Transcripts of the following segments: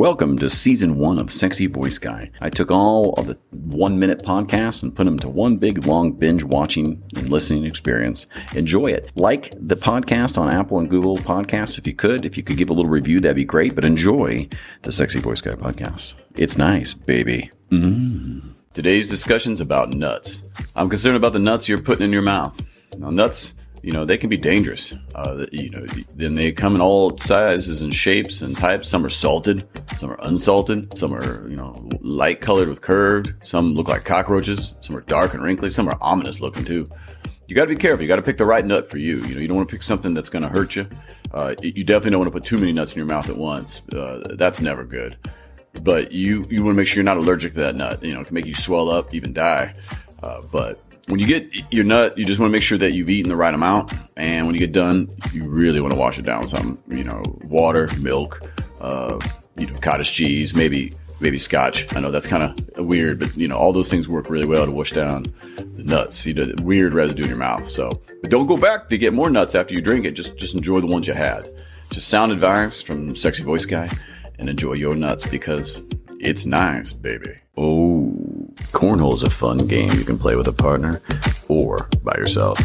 Welcome to Season 1 of Sexy Voice Guy. I took all of the 1-minute podcasts and put them to one big, long binge watching and listening experience. Enjoy it. Like the podcast on Apple and Google Podcasts if you could. If you could give a little review, that'd be great. But enjoy the Sexy Voice Guy podcast. It's nice, baby. Today's discussion's about nuts. I'm concerned about the nuts you're putting in your mouth. Now, nuts, they can be dangerous. Then they come in all sizes and shapes and types. Some are salted, some are unsalted, some are, light colored with curved. Some look like cockroaches. Some are dark and wrinkly. Some are ominous looking too. You got to be careful. You got to pick the right nut for you. You don't want to pick something that's going to hurt you. You definitely don't want to put too many nuts in your mouth at once. That's never good. But you want to make sure you're not allergic to that nut. It can make you swell up, even die. But when you get your nut, you just want to make sure that you've eaten the right amount. And when you get done, you really want to wash it down with something. Water, milk, cottage cheese, maybe scotch. I know that's kind of weird, but all those things work really well to wash down the nuts. Weird residue in your mouth. But don't go back to get more nuts after you drink it. Just enjoy the ones you had. Just sound advice from Sexy Voice Guy, and enjoy your nuts because it's nice, baby. Oh, cornhole is a fun game you can play with a partner or by yourself.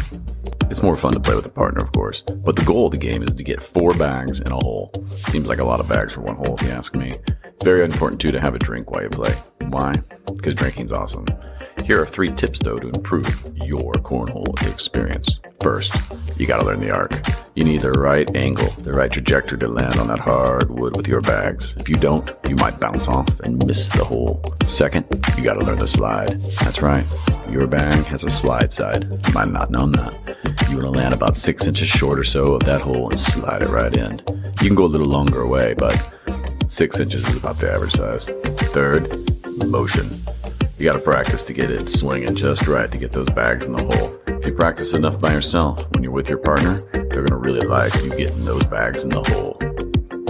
It's more fun to play with a partner, of course, but the goal of the game is to get 4 bags in a hole. Seems like a lot of bags for one hole, if you ask me. It's very important, too, to have a drink while you play. Why? Because drinking's awesome. Here are 3 tips, though, to improve your cornhole experience. First, you got to learn the arc. You need the right angle, the right trajectory to land on that hard wood with your bags. If you don't, you might bounce off and miss the hole. Second, you got to learn the slide. That's right. Your bag has a slide side. You might not know that. You want to land about 6 inches short or so of that hole and slide it right in. You can go a little longer away, but 6 inches is about the average size. Third, motion. You got to practice to get it swinging just right to get those bags in the hole. If you practice enough by yourself, when you're with your partner, they're going to really like you getting those bags in the hole.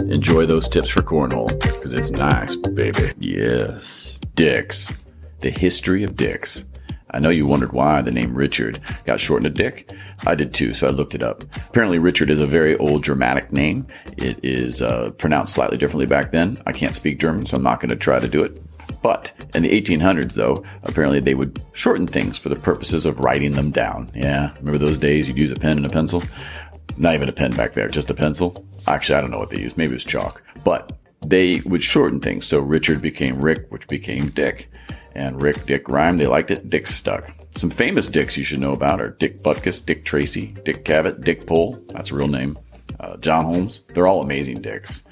Enjoy those tips for cornhole, because it's nice, baby. Yes. Dicks. The history of dicks. I know you wondered why the name Richard got shortened to Dick. I did too, so I looked it up. Apparently Richard is a very old Germanic name. It is pronounced slightly differently back then. I can't speak German, so I'm not going to try to do it. But in the 1800s, though, apparently they would shorten things for the purposes of writing them down. Yeah, remember those days you'd use a pen and a pencil? Not even a pen back there, just a pencil. Actually, I don't know what they used. Maybe it was chalk. But they would shorten things. So Richard became Rick, which became Dick. And Rick, Dick rhymed. They liked it. Dick stuck. Some famous Dicks you should know about are Dick Butkus, Dick Tracy, Dick Cavett, Dick Pole. That's a real name. John Holmes. They're all amazing Dicks.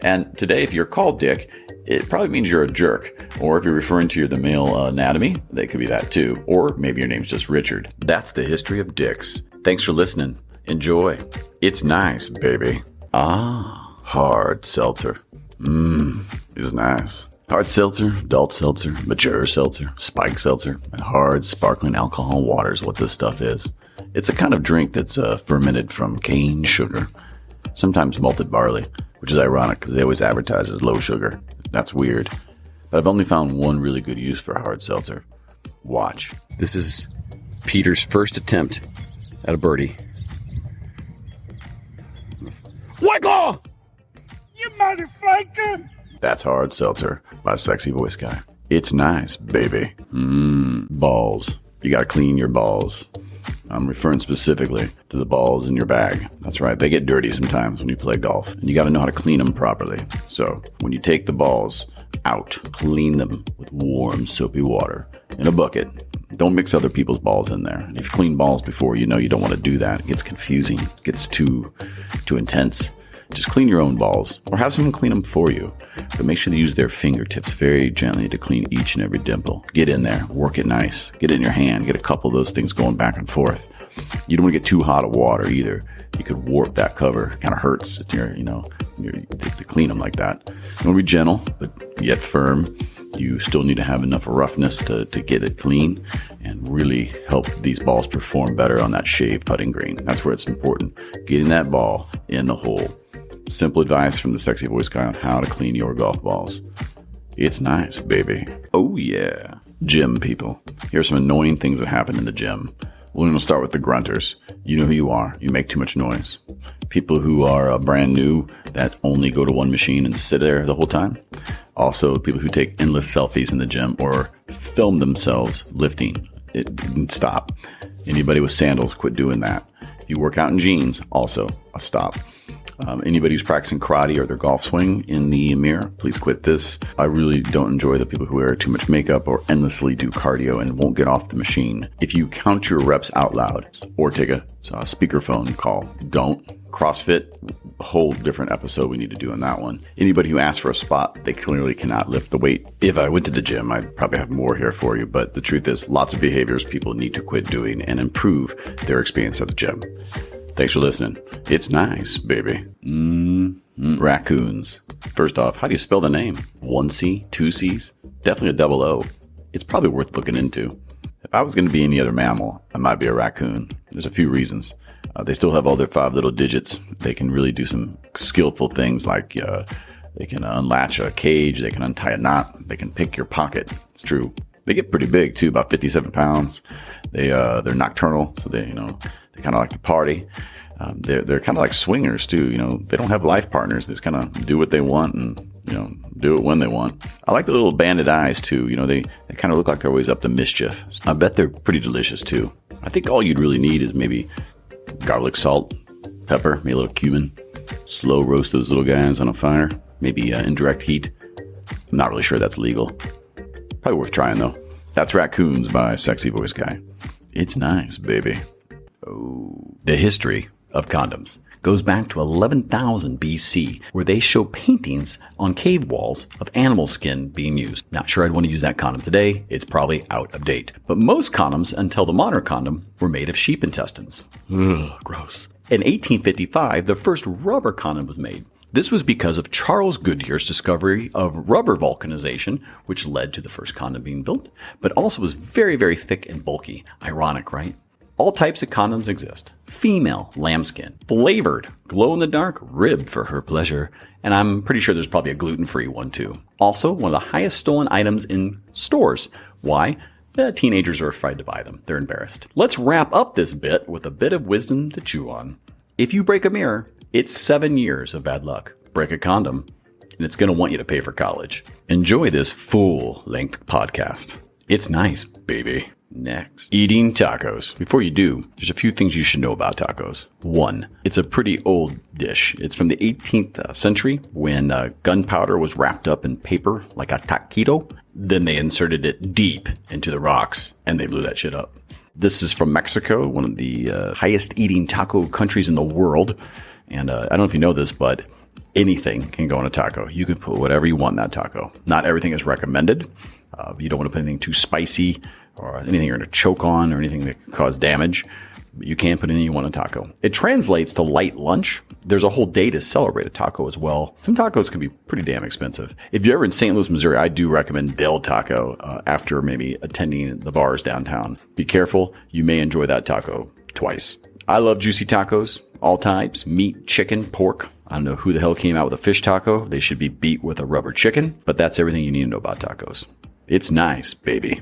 And today, if you're called Dick, it probably means you're a jerk. Or if you're referring to the male anatomy, they could be that too. Or maybe your name's just Richard. That's the history of dicks. Thanks for listening. Enjoy. It's nice, baby. Ah, hard seltzer. It's nice. Hard seltzer, adult seltzer, mature seltzer, spiked seltzer, and hard sparkling alcohol water is what this stuff is. It's a kind of drink that's fermented from cane sugar, sometimes malted barley, which is ironic because they always advertise as low sugar. That's weird. But I've only found one really good use for hard seltzer. Watch. This is Peter's first attempt at a birdie. White Claw! You motherfucker! That's hard seltzer by Sexy Voice Guy. It's nice, baby. Balls. You gotta clean your balls. I'm referring specifically to the balls in your bag. That's right, they get dirty sometimes when you play golf. And you gotta know how to clean them properly. So, when you take the balls out, clean them with warm, soapy water in a bucket. Don't mix other people's balls in there. And if you clean balls before, you don't want to do that. It gets confusing. It gets too intense. Just clean your own balls or have someone clean them for you. But make sure to use their fingertips very gently to clean each and every dimple. Get in there, work it nice. Get it in your hand, get a couple of those things going back and forth. You don't want to get too hot of water either. You could warp that cover. It kind of hurts if to clean them like that. You want to be gentle, but yet firm. You still need to have enough roughness to get it clean and really help these balls perform better on that shaved putting green. That's where it's important. Getting that ball in the hole. Simple advice from the Sexy Voice Guy on how to clean your golf balls. It's nice, baby. Oh yeah. Gym people. Here's some annoying things that happen in the gym. We're going to start with the grunters. You know who you are. You make too much noise. People who are brand new that only go to one machine and sit there the whole time. Also, people who take endless selfies in the gym or film themselves lifting. Stop. Anybody with sandals, quit doing that. If you work out in jeans, also a stop. Anybody who's practicing karate or their golf swing in the mirror, please quit this. I really don't enjoy the people who wear too much makeup or endlessly do cardio and won't get off the machine. If you count your reps out loud or take a speakerphone call, don't. CrossFit, a whole different episode we need to do on that one. Anybody who asks for a spot, they clearly cannot lift the weight. If I went to the gym, I'd probably have more here for you, but the truth is lots of behaviors people need to quit doing and improve their experience at the gym. Thanks for listening. It's nice, baby. Raccoons. First off, how do you spell the name? 1 C, 2 C's? Definitely a double O. It's probably worth looking into. If I was going to be any other mammal, I might be a raccoon. There's a few reasons. They still have all their 5 little digits. They can really do some skillful things like they can unlatch a cage, they can untie a knot, they can pick your pocket. It's true. They get pretty big too, about 57 pounds. They're nocturnal, so they kind of like to party. They're kind of like swingers too. They don't have life partners. They just kind of do what they want and do it when they want. I like the little banded eyes too. They kind of look like they're always up to mischief. I bet they're pretty delicious too. I think all you'd really need is maybe garlic, salt, pepper, maybe a little cumin. Slow roast those little guys on a fire. Maybe indirect heat. I'm not really sure that's legal. Probably worth trying though. That's Raccoons by Sexy Voice Guy. It's nice, baby. Oh, the history of condoms goes back to 11,000 BC, where they show paintings on cave walls of animal skin being used. Not sure I'd want to use that condom today. It's probably out of date. But most condoms, until the modern condom, were made of sheep intestines. Ugh, gross. In 1855, the first rubber condom was made. This was because of Charles Goodyear's discovery of rubber vulcanization, which led to the first condom being built, but also was very, very thick and bulky. Ironic, right? All types of condoms exist. Female, lambskin. Flavored, glow-in-the-dark, ribbed for her pleasure. And I'm pretty sure there's probably a gluten-free one too. Also, one of the highest stolen items in stores. Why? Teenagers are afraid to buy them. They're embarrassed. Let's wrap up this bit with a bit of wisdom to chew on. If you break a mirror, it's 7 years of bad luck. Break a condom, and it's going to want you to pay for college. Enjoy this full-length podcast. It's nice, baby. Next, eating tacos. Before you do, there's a few things you should know about tacos. 1, it's a pretty old dish. It's from the 18th century when gunpowder was wrapped up in paper like a taquito. Then they inserted it deep into the rocks, and they blew that shit up. This is from Mexico, one of the highest eating taco countries in the world. And I don't know if you know this, but anything can go in a taco. You can put whatever you want in that taco. Not everything is recommended. You don't want to put anything too spicy or anything you're going to choke on or anything that could cause damage. But you can put anything you want in a taco. It translates to light lunch. There's a whole day to celebrate a taco as well. Some tacos can be pretty damn expensive. If you're ever in St. Louis, Missouri, I do recommend Del Taco after maybe attending the bars downtown. Be careful. You may enjoy that taco twice. I love juicy tacos, all types, meat, chicken, pork. I don't know who the hell came out with a fish taco. They should be beat with a rubber chicken, but that's everything you need to know about tacos. It's nice, baby.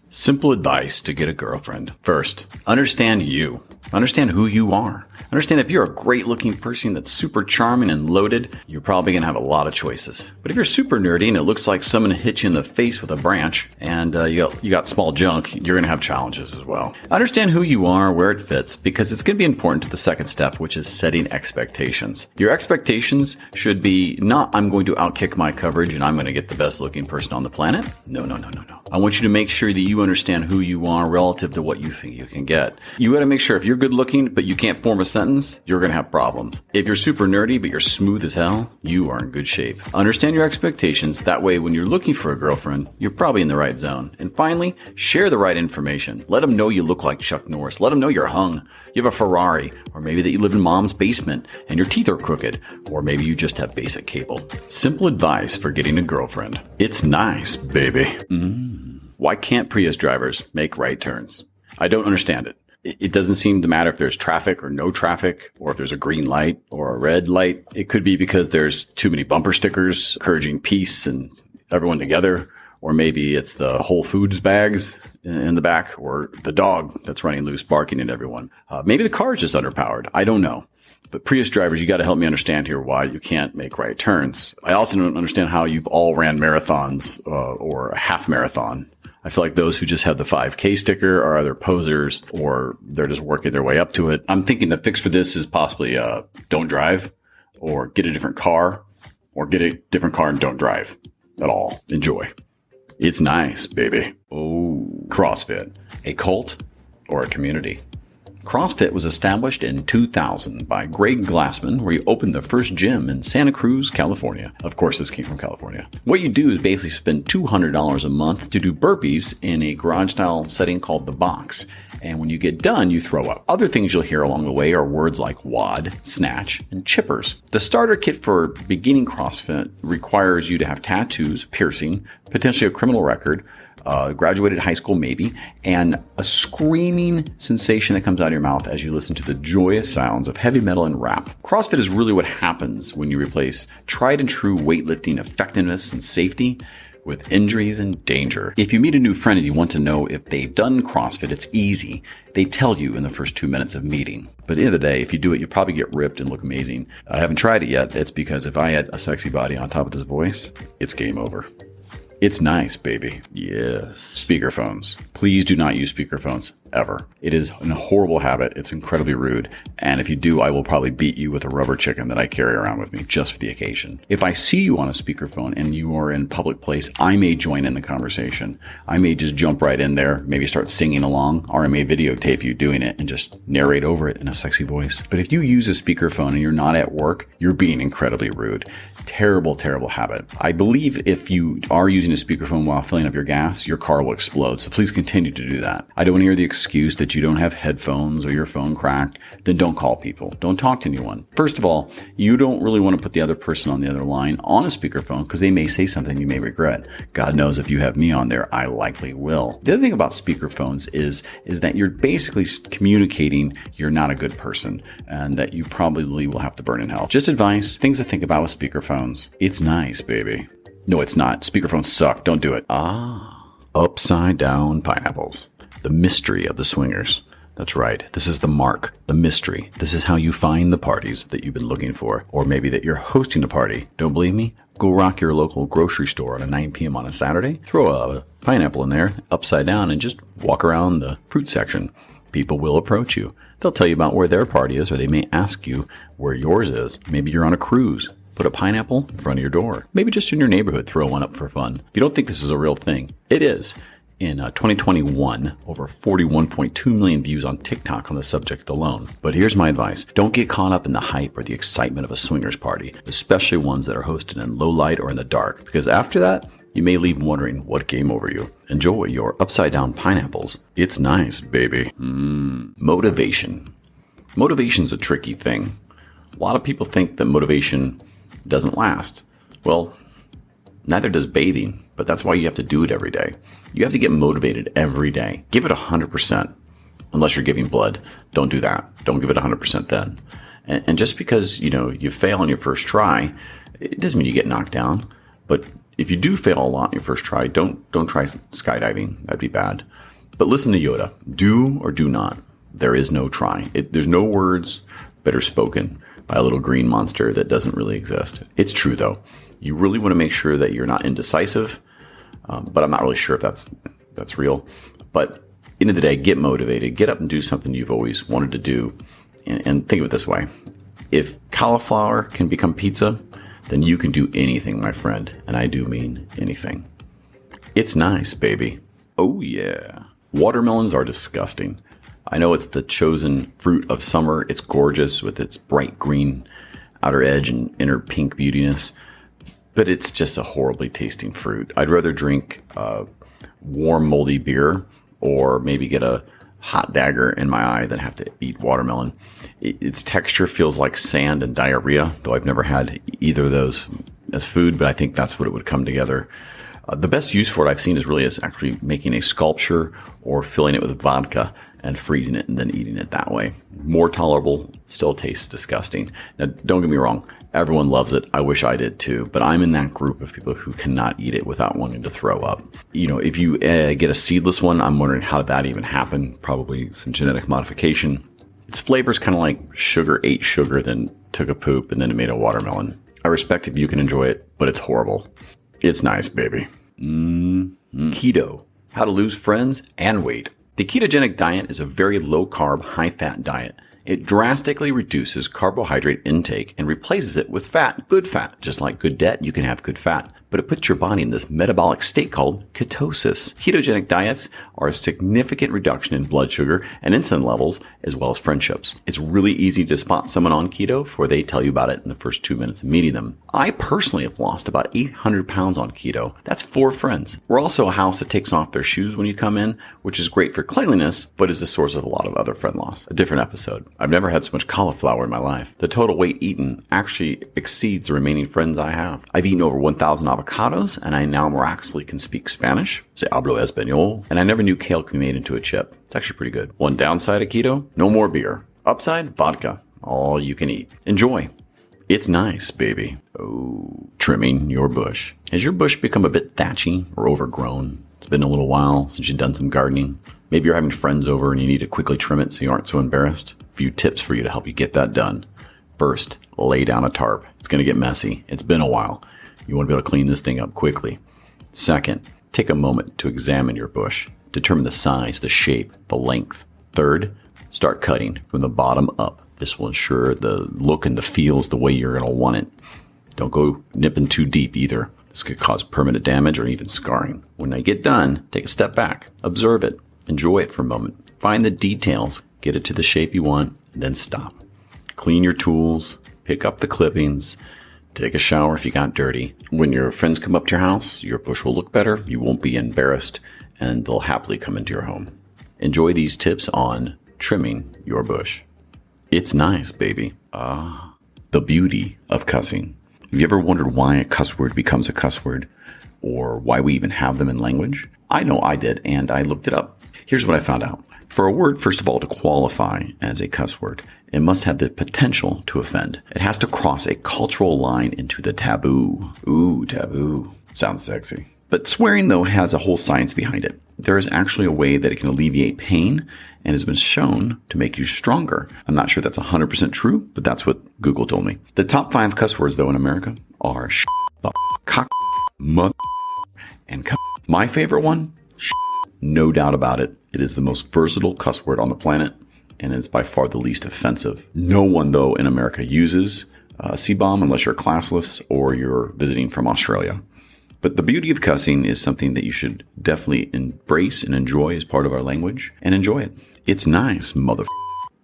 Simple advice to get a girlfriend. First, understand you. Understand who you are. Understand if you're a great looking person that's super charming and loaded, you're probably going to have a lot of choices. But if you're super nerdy and it looks like someone hit you in the face with a branch and you got small junk, you're going to have challenges as well. Understand who you are, where it fits, because it's going to be important to the second step, which is setting expectations. Your expectations should be not, I'm going to outkick my coverage and I'm going to get the best looking person on the planet. No. I want you to make sure that you understand who you are relative to what you think you can get. You got to make sure if you're good looking, but you can't form a sentence, you're going to have problems. If you're super nerdy, but you're smooth as hell, you are in good shape. Understand your expectations. That way, when you're looking for a girlfriend, you're probably in the right zone. And finally, share the right information. Let them know you look like Chuck Norris. Let them know you're hung. You have a Ferrari, or maybe that you live in mom's basement and your teeth are crooked, or maybe you just have basic cable. Simple advice for getting a girlfriend. It's nice, baby. Why can't Prius drivers make right turns? I don't understand it. It doesn't seem to matter if there's traffic or no traffic, or if there's a green light or a red light. It could be because there's too many bumper stickers encouraging peace and everyone together, Or maybe it's the Whole Foods bags in the back, or the dog that's running loose barking at everyone. Maybe the car is just underpowered. I don't know. But Prius drivers, you got to help me understand here why you can't make right turns. I also don't understand how you've all ran marathons or a half marathon. I feel like those who just have the 5K sticker are either posers or they're just working their way up to it. I'm thinking the fix for this is possibly don't drive, or get a different car, or get a different car and don't drive at all. Enjoy. It's nice, baby. Oh, CrossFit, a cult or a community? CrossFit was established in 2000 by Greg Glassman, where he opened the first gym in Santa Cruz, California. Of course, this came from California. What you do is basically spend $200 a month to do burpees in a garage-style setting called The Box. And when you get done, you throw up. Other things you'll hear along the way are words like WOD, snatch, and chippers. The starter kit for beginning CrossFit requires you to have tattoos, piercing, potentially a criminal record, graduated high school maybe, and a screaming sensation that comes out of your mouth as you listen to the joyous sounds of heavy metal and rap. CrossFit is really what happens when you replace tried and true weightlifting effectiveness and safety with injuries and danger. If you meet a new friend and you want to know if they've done CrossFit, it's easy. They tell you in the first 2 minutes of meeting. But at the end of the day, if you do it, you probably get ripped and look amazing. I haven't tried it yet. It's because if I had a sexy body on top of this voice, it's game over. It's nice, baby. Yes. Speakerphones. Please do not use speakerphones ever. It is a horrible habit. It's incredibly rude. And if you do, I will probably beat you with a rubber chicken that I carry around with me just for the occasion. If I see you on a speakerphone and you are in a public place, I may join in the conversation. I may just jump right in there, maybe start singing along, or I may videotape you doing it and just narrate over it in a sexy voice. But if you use a speakerphone and you're not at work, you're being incredibly rude. Terrible, terrible habit. I believe if you are using a speakerphone while filling up your gas, your car will explode. So please continue to do that. I don't want to hear the excuse that you don't have headphones or your phone cracked. Then don't call people. Don't talk to anyone. First of all, you don't really want to put the other person on the other line on a speakerphone because they may say something you may regret. God knows if you have me on there, I likely will. The other thing about speakerphones is that you're basically communicating you're not a good person and that you probably will have to burn in hell. Just advice, things to think about with speakerphones. It's nice, baby. No, it's not. Speakerphones suck. Don't do it. Upside down pineapples. The mystery of the swingers. That's right. This is the mark, the mystery. This is how you find the parties that you've been looking for. Or maybe that you're hosting a party. Don't believe me? Go rock your local grocery store at 9 p.m. on a Saturday. Throw a pineapple in there, upside down, and just walk around the fruit section. People will approach you. They'll tell you about where their party is, or they may ask you where yours is. Maybe you're on a cruise. Put a pineapple in front of your door. Maybe just in your neighborhood, throw one up for fun. If you don't think this is a real thing, it is. In 2021, over 41.2 million views on TikTok on the subject alone. But here's my advice. Don't get caught up in the hype or the excitement of a swingers party, especially ones that are hosted in low light or in the dark, because after that, you may leave wondering what came over you. Enjoy your upside down pineapples. It's nice, baby. Motivation. Motivation's a tricky thing. A lot of people think that motivation doesn't last. Well, neither does bathing, but that's why you have to do it every day. You have to get motivated every day. Give it 100%. Unless you're giving blood, don't do that. Don't give it 100% then. And just because, you fail on your first try, it doesn't mean you get knocked down. But if you do fail a lot on your first try, don't try skydiving. That'd be bad. But listen to Yoda. Do or do not. There is no try. There's no words better spoken by a little green monster that doesn't really exist. It's true, though. You really want to make sure that you're not indecisive, but I'm not really sure if that's real. But end of the day, get motivated. Get up and do something you've always wanted to do. And think of it this way. If cauliflower can become pizza, then you can do anything, my friend. And I do mean anything. It's nice, baby. Oh, yeah. Watermelons are disgusting. I know it's the chosen fruit of summer. It's gorgeous with its bright green outer edge and inner pink beautiness, but it's just a horribly tasting fruit. I'd rather drink warm, moldy beer or maybe get a hot dagger in my eye than have to eat watermelon. Its texture feels like sand and diarrhea, though I've never had either of those as food, but I think that's what it would come together. The best use for it I've seen is actually making a sculpture or filling it with vodka and freezing it and then eating it that way. More tolerable, still tastes disgusting. Now, don't get me wrong. Everyone loves it. I wish I did too, but I'm in that group of people who cannot eat it without wanting to throw up. You know, if you get a seedless one, I'm wondering how did that even happen? Probably some genetic modification. Its flavor's kind of like sugar ate sugar, then took a poop, and then it made a watermelon. I respect if you can enjoy it, but it's horrible. It's nice, baby. Keto. How to lose friends and weight. The ketogenic diet is a very low-carb, high-fat diet. It drastically reduces carbohydrate intake and replaces it with fat, good fat. Just like good debt, you can have good fat. But it puts your body in this metabolic state called ketosis. Ketogenic diets are a significant reduction in blood sugar and insulin levels, as well as friendships. It's really easy to spot someone on keto before they tell you about it in the first 2 minutes of meeting them. I personally have lost about 800 pounds on keto. That's 4 friends. We're also a house that takes off their shoes when you come in, which is great for cleanliness, but is the source of a lot of other friend loss. A different episode. I've never had so much cauliflower in my life. The total weight eaten actually exceeds the remaining friends I have. I've eaten over 1,000 avocados, and I now miraculously can speak Spanish. Se hablo español. And I never knew kale can be made into a chip. It's actually pretty good. One downside of keto, no more beer. Upside, vodka. All you can eat. Enjoy. It's nice, baby. Oh, trimming your bush. Has your bush become a bit thatchy or overgrown? It's been a little while since you've done some gardening. Maybe you're having friends over and you need to quickly trim it so you aren't so embarrassed. A few tips for you to help you get that done. First, lay down a tarp. It's going to get messy. It's been a while. You want to be able to clean this thing up quickly. Second, take a moment to examine your bush. Determine the size, the shape, the length. Third, start cutting from the bottom up. This will ensure the look and the feel is the way you're going to want it. Don't go nipping too deep either. This could cause permanent damage or even scarring. When I get done, take a step back. Observe it. Enjoy it for a moment. Find the details. Get it to the shape you want, and then stop. Clean your tools. Pick up the clippings. Take a shower if you got dirty. When your friends come up to your house, your bush will look better. You won't be embarrassed, and they'll happily come into your home. Enjoy these tips on trimming your bush. It's nice, baby. The beauty of cussing. Have you ever wondered why a cuss word becomes a cuss word, or why we even have them in language? I know I did, and I looked it up. Here's what I found out. For a word, first of all, to qualify as a cuss word, it must have the potential to offend. It has to cross a cultural line into the taboo. Ooh, taboo. Sounds sexy. But swearing, though, has a whole science behind it. There is actually a way that it can alleviate pain and has been shown to make you stronger. I'm not sure that's 100% true, but that's what Google told me. The top 5 cuss words, though, in America are sh*, cock, mother, and cunt. My favorite one? Sh*. No doubt about it. It is the most versatile cuss word on the planet, and it's by far the least offensive. No one, though, in America uses C-bomb unless you're classless or you're visiting from Australia. But the beauty of cussing is something that you should definitely embrace and enjoy as part of our language, and enjoy it. It's nice, motherfucker.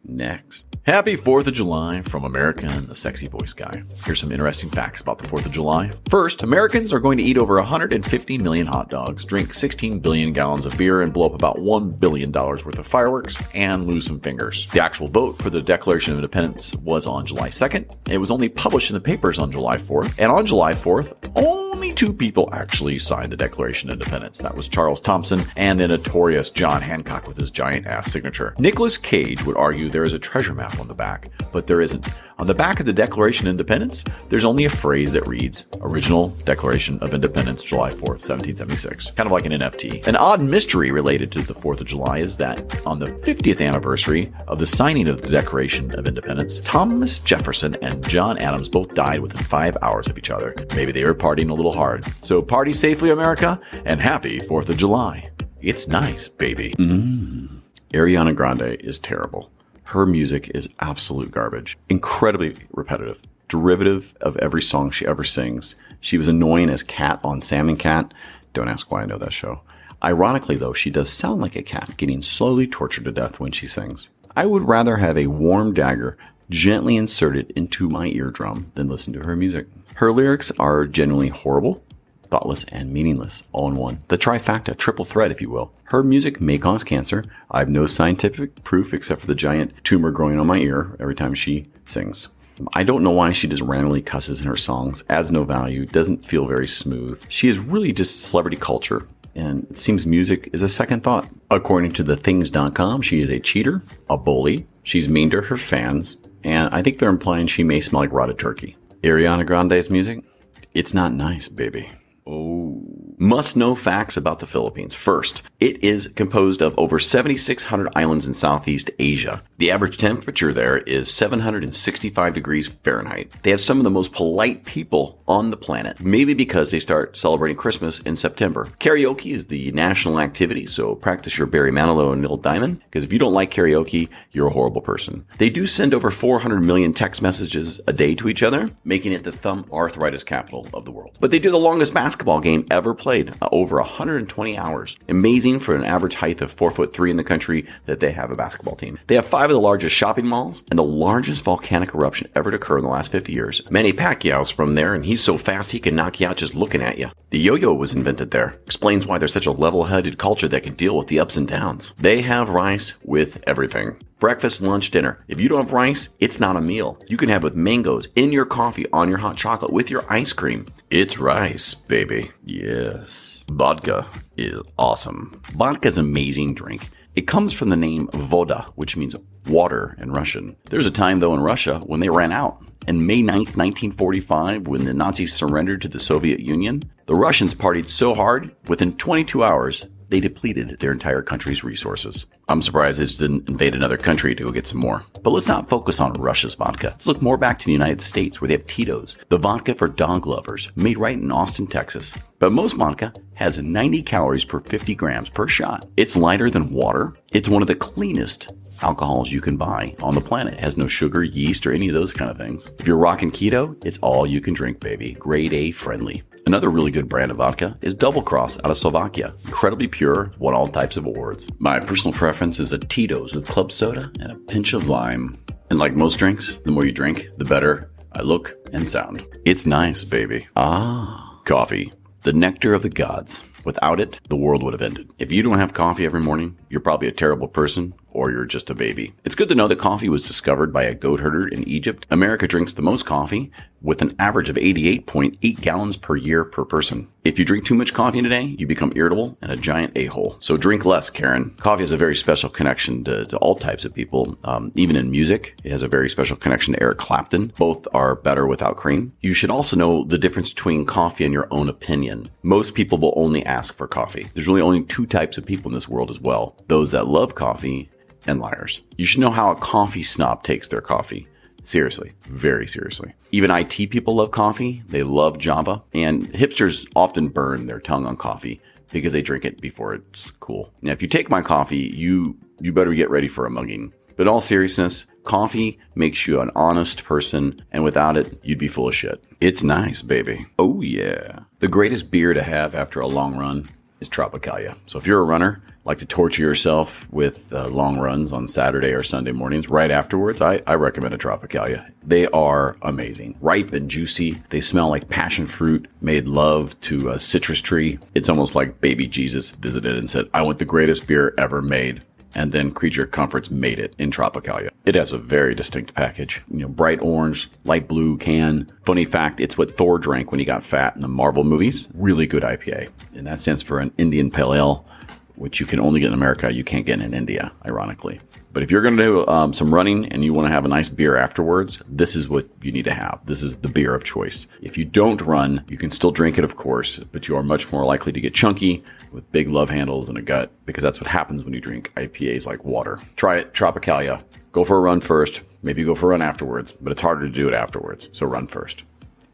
Next. Happy 4th of July from America and the Sexy Voice Guy. Here's some interesting facts about the 4th of July. First, Americans are going to eat over 150 million hot dogs, drink 16 billion gallons of beer, and blow up about $1 billion worth of fireworks, and lose some fingers. The actual vote for the Declaration of Independence was on July 2nd. It was only published in the papers on July 4th. And on July 4th, only 2 people actually signed the Declaration of Independence. That was Charles Thompson and the notorious John Hancock with his giant-ass signature. Nicolas Cage would argue there is a treasure map on the back, but there isn't. On the back of the Declaration of Independence, there's only a phrase that reads, Original Declaration of Independence, July 4th, 1776. Kind of like an NFT. An odd mystery related to the 4th of July is that on the 50th anniversary of the signing of the Declaration of Independence, Thomas Jefferson and John Adams both died within 5 hours of each other. Maybe they were partying a little hard. So party safely, America, and happy 4th of July. It's nice, baby. Ariana Grande is terrible. Her music is absolute garbage. Incredibly repetitive. Derivative of every song she ever sings. She was annoying as Cat on Sam and Cat. Don't ask why I know that show. Ironically, though, she does sound like a cat, getting slowly tortured to death when she sings. I would rather have a warm dagger gently inserted into my eardrum than listen to her music. Her lyrics are genuinely horrible, thoughtless, and meaningless, all in one. The trifecta, triple threat, if you will. Her music may cause cancer. I have no scientific proof except for the giant tumor growing on my ear every time she sings. I don't know why she just randomly cusses in her songs, adds no value, doesn't feel very smooth. She is really just celebrity culture. and it seems music is a second thought. According to thethings.com, she is a cheater, a bully, she's mean to her fans, and I think they're implying she may smell like rotted turkey. Ariana Grande's music? It's not nice, baby. Oh. Must know facts about the Philippines. First, it is composed of over 7,600 islands in Southeast Asia. The average temperature there is 765 degrees Fahrenheit. They have some of the most polite people on the planet, maybe because they start celebrating Christmas in September. Karaoke is the national activity, so practice your Barry Manilow and Neil Diamond, because if you don't like karaoke, you're a horrible person. They do send over 400 million text messages a day to each other, making it the thumb arthritis capital of the world. But they do the longest basketball game ever played, over 120 hours. Amazing for an average height of 4'3" in the country that they have a basketball team. They have 5 of the largest shopping malls and the largest volcanic eruption ever to occur in the last 50 years. Manny Pacquiao's from there, and he's so fast he can knock you out just looking at you. The yo-yo was invented there. Explains why they're such a level-headed culture that can deal with the ups and downs. They have rice with everything. Breakfast, lunch, dinner. If you don't have rice, it's not a meal. You can have it with mangoes, in your coffee, on your hot chocolate, with your ice cream. It's rice, baby. Yes. Vodka is awesome. Vodka is an amazing drink. It comes from the name voda, which means water in Russian. There's a time, though, in Russia when they ran out. On May 9th, 1945, when the Nazis surrendered to the Soviet Union, the Russians partied so hard, within 22 hours, they depleted their entire country's resources. I'm surprised they just didn't invade another country to go get some more. But let's not focus on Russia's vodka. Let's look more back to the United States, where they have Tito's, the vodka for dog lovers, made right in Austin, Texas. But most vodka has 90 calories per 50 grams per shot. It's lighter than water. It's one of the cleanest alcohols you can buy on the planet. It has no sugar, yeast, or any of those kind of things. If you're rocking keto, it's all you can drink, baby. Grade A friendly. Another really good brand of vodka is Double Cross out of Slovakia. Incredibly pure, won all types of awards. My personal preference is a Tito's with club soda and a pinch of lime. And like most drinks, the more you drink, the better I look and sound. It's nice, baby. Coffee. The nectar of the gods. Without it, the world would have ended. If you don't have coffee every morning, you're probably a terrible person, or you're just a baby. It's good to know that coffee was discovered by a goat herder in Egypt. America drinks the most coffee, with an average of 88.8 gallons per year per person. If you drink too much coffee in a day, you become irritable and a giant a-hole. So drink less, Karen. Coffee has a very special connection to all types of people. Even in music, it has a very special connection to Eric Clapton. Both are better without cream. You should also know the difference between coffee and your own opinion. Most people will only ask for coffee. There's really only 2 types of people in this world as well. Those that love coffee and liars. You should know how a coffee snob takes their coffee. Seriously, very seriously. Even IT people love coffee. They love Java. And hipsters often burn their tongue on coffee because they drink it before it's cool. Now, if you take my coffee, you better get ready for a mugging. But in all seriousness, coffee makes you an honest person, and without it, you'd be full of shit. It's nice, baby. Oh, yeah. The greatest beer to have after a long run is Tropicalia. So if you're a runner, like to torture yourself with long runs on Saturday or Sunday mornings right afterwards, I recommend a Tropicalia. They are amazing. Ripe and juicy. They smell like passion fruit, made love to a citrus tree. It's almost like baby Jesus visited and said, I want the greatest beer ever made. And then Creature Comforts made it in Tropicalia. It has a very distinct package. Bright orange, light blue can. Funny fact, it's what Thor drank when he got fat in the Marvel movies. Really good IPA. And that stands for an Indian Pale Ale, which you can only get in America. You can't get in India, ironically. But if you're going to do some running and you want to have a nice beer afterwards, this is what you need to have. This is the beer of choice. If you don't run, you can still drink it, of course, but you are much more likely to get chunky with big love handles and a gut, because that's what happens when you drink IPAs like water. Try it, Tropicalia. Go for a run first. Maybe go for a run afterwards, but it's harder to do it afterwards. So run first.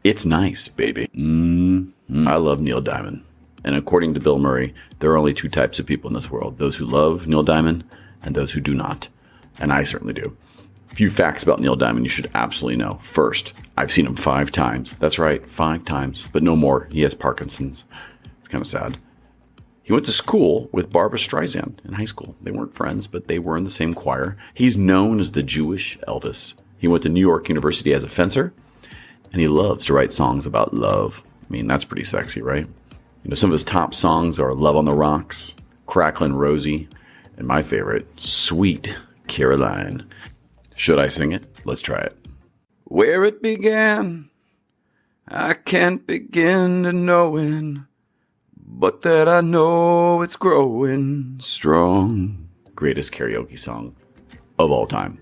It's nice, baby. I love Neil Diamond. And according to Bill Murray, there are only 2 types of people in this world. Those who love Neil Diamond and those who do not. And I certainly do. A few facts about Neil Diamond you should absolutely know. First, I've seen him 5 times. That's right, 5 times, but no more. He has Parkinson's. It's kind of sad. He went to school with Barbra Streisand in high school. They weren't friends, but they were in the same choir. He's known as the Jewish Elvis. He went to New York University as a fencer, and he loves to write songs about love. I mean, that's pretty sexy, right? Some of his top songs are Love on the Rocks, Cracklin' Rosie, and my favorite, Sweet Caroline. Should I sing it? Let's try it. Where it began, I can't begin to knowing, but that I know it's growing strong. Greatest karaoke song of all time.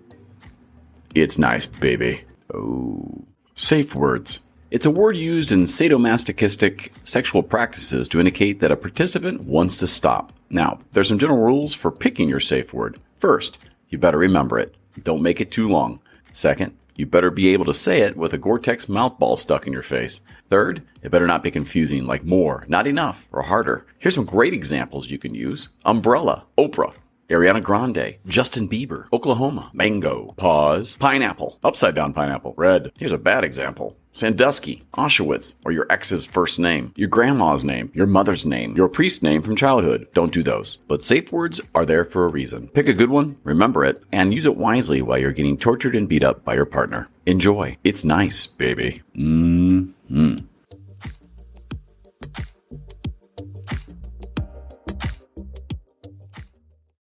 It's nice, baby. Oh. Safe words. It's a word used in sadomasochistic sexual practices to indicate that a participant wants to stop. Now, there's some general rules for picking your safe word. First, you better remember it. Don't make it too long. Second, you better be able to say it with a Gore-Tex mouth ball stuck in your face. Third, it better not be confusing like more, not enough, or harder. Here's some great examples you can use. Umbrella, Oprah, Ariana Grande, Justin Bieber, Oklahoma, mango, pause, pineapple, upside down pineapple, red. Here's a bad example. Sandusky, Auschwitz, or your ex's first name, your grandma's name, your mother's name, your priest's name from childhood. Don't do those. But safe words are there for a reason. Pick a good one, remember it, and use it wisely while you're getting tortured and beat up by your partner. Enjoy. It's nice, baby. Mm-hmm.